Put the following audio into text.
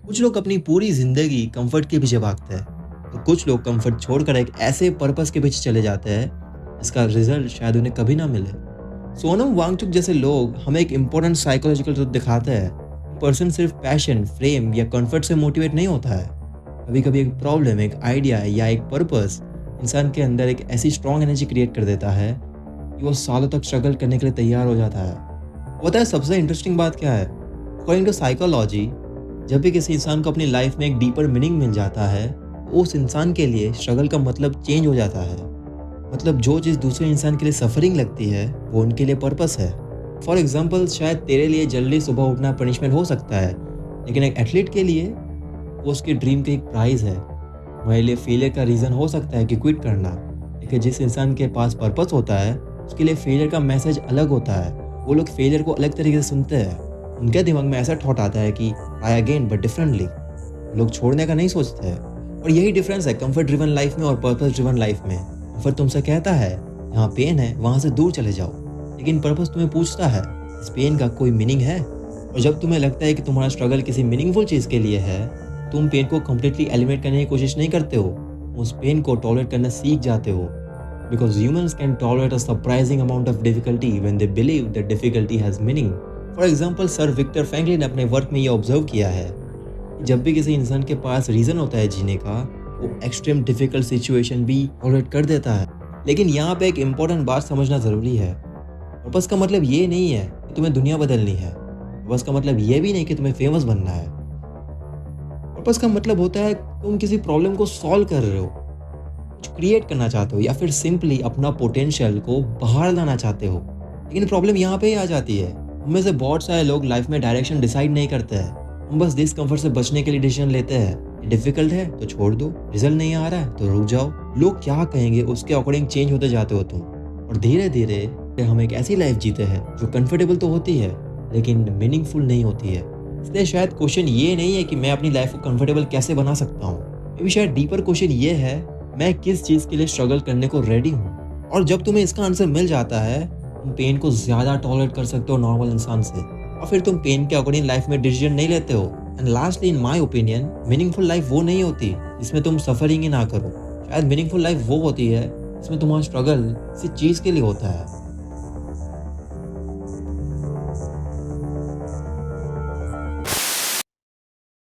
कुछ लोग अपनी पूरी जिंदगी कंफर्ट के पीछे भागते हैं और कुछ लोग कंफर्ट छोड़कर एक ऐसे पर्पस के पीछे चले जाते हैं जिसका रिजल्ट शायद उन्हें कभी ना मिले। सोनम वांगचुक जैसे लोग हमें एक इम्पोर्टेंट साइकोलॉजिकल ट्रुथ दिखाते हैं। पर्सन सिर्फ पैशन, फ्रेम या कंफर्ट से मोटिवेट नहीं होता है। कभी कभी एक प्रॉब्लम, एक आइडिया या एक पर्पस इंसान के अंदर एक ऐसी स्ट्रॉन्ग एनर्जी क्रिएट कर देता है कि वो सालों तक स्ट्रगल करने के लिए तैयार हो जाता है। पता है सबसे इंटरेस्टिंग बात क्या है? अकॉर्डिंग टू साइकोलॉजी, जब भी किसी इंसान को अपनी लाइफ में एक डीपर मीनिंग मिल जाता है, तो उस इंसान के लिए स्ट्रगल का मतलब चेंज हो जाता है। मतलब जो चीज़ दूसरे इंसान के लिए सफरिंग लगती है, वो उनके लिए पर्पस है। फॉर एग्जाम्पल, शायद तेरे लिए जल्दी सुबह उठना पनिशमेंट हो सकता है, लेकिन एक एथलीट के लिए वो उसके ड्रीम का एक प्राइज है। मेरे लिए फेलियर का रीज़न हो सकता है कि क्विट करना, लेकिन जिस इंसान के पास पर्पस होता है उसके लिए फेलियर का मैसेज अलग होता है। वो लोग फेलियर को अलग तरीके से सुनते हैं। उनके दिमाग में ऐसा थॉट आता है कि ट्राई अगेन बट डिफरेंटली। लोग छोड़ने का नहीं सोचते हैं। और यही डिफरेंस है कंफर्ट ड्रिवन लाइफ में और पर्पस ड्रिवन लाइफ में। कंफर्ट तुमसे कहता है यहाँ पेन है, वहाँ से दूर चले जाओ, लेकिन पर्पस तुम्हें पूछता है इस पेन का कोई मीनिंग है? और जब तुम्हें लगता है कि तुम्हारा स्ट्रगल किसी मीनिंगफुल चीज़ के लिए है, तुम पेन को कम्प्लीटली एलिमिनेट करने की कोशिश नहीं करते हो, उस पेन को टॉलरेट करना सीख जाते हो। Because humans can tolerate a surprising amount of difficulty when they believe that difficulty has meaning. For example, sir Victor Franklin ने अपने वर्क में ये ऑब्जर्व किया है कि जब भी किसी इंसान के पास रीज़न होता है जीने का, वो एक्सट्रीम डिफिकल्ट सिचुएशन भी टॉलरेट कर देता है। लेकिन यहाँ पे एक इम्पॉर्टेंट बात समझना ज़रूरी है। पर्पस का मतलब ये नहीं है कि तुम्हें दुनिया बदलनी है। पर्पस का मतलब ये भी नहीं कि तुम्हें फेमस बनना है। पर्पस का मतलब होता है तुम किसी प्रॉब्लम को सॉल्व कर रहे हो, कुछ क्रिएट करना चाहते हो, या फिर सिंपली अपना पोटेंशियल को बाहर लाना चाहते हो। लेकिन प्रॉब्लम यहाँ पे ही आ जाती है, उनमें से बहुत सारे लोग लाइफ में डायरेक्शन डिसाइड नहीं करते हैं। हम बस डिस्कम्फर्ट से बचने के लिए डिसीजन लेते हैं। डिफिकल्ट है तो छोड़ दो, रिजल्ट नहीं आ रहा है तो रुक जाओ, लोग क्या कहेंगे उसके अकॉर्डिंग चेंज होते जाते हो तुम। और धीरे धीरे हम एक ऐसी लाइफ जीते हैं जो कंफर्टेबल तो होती है लेकिन मीनिंगफुल नहीं होती है। इसलिए शायद क्वेश्चन ये नहीं है कि मैं अपनी लाइफ को कंफर्टेबल कैसे बना सकता हूँ। मे बी शायद डीपर क्वेश्चन ये है, मैं किस चीज़ के लिए स्ट्रगल करने को रेडी हूँ। और जब तुम्हें इसका आंसर मिल जाता है, तुम पेन को ज़्यादा टॉलरेट कर सकते हो नॉर्मल इंसान से, और फिर तुम पेन के अकॉर्डिंग लाइफ में डिसीजन नहीं लेते हो। And lastly, in my opinion, meaningful life वो नहीं होती जिसमें तुम सफरिंग ही ना करो। शायद मीनिंगफुल लाइफ वो होती है जिसमें तुम्हारा स्ट्रगल किसी चीज़ के लिए होता है।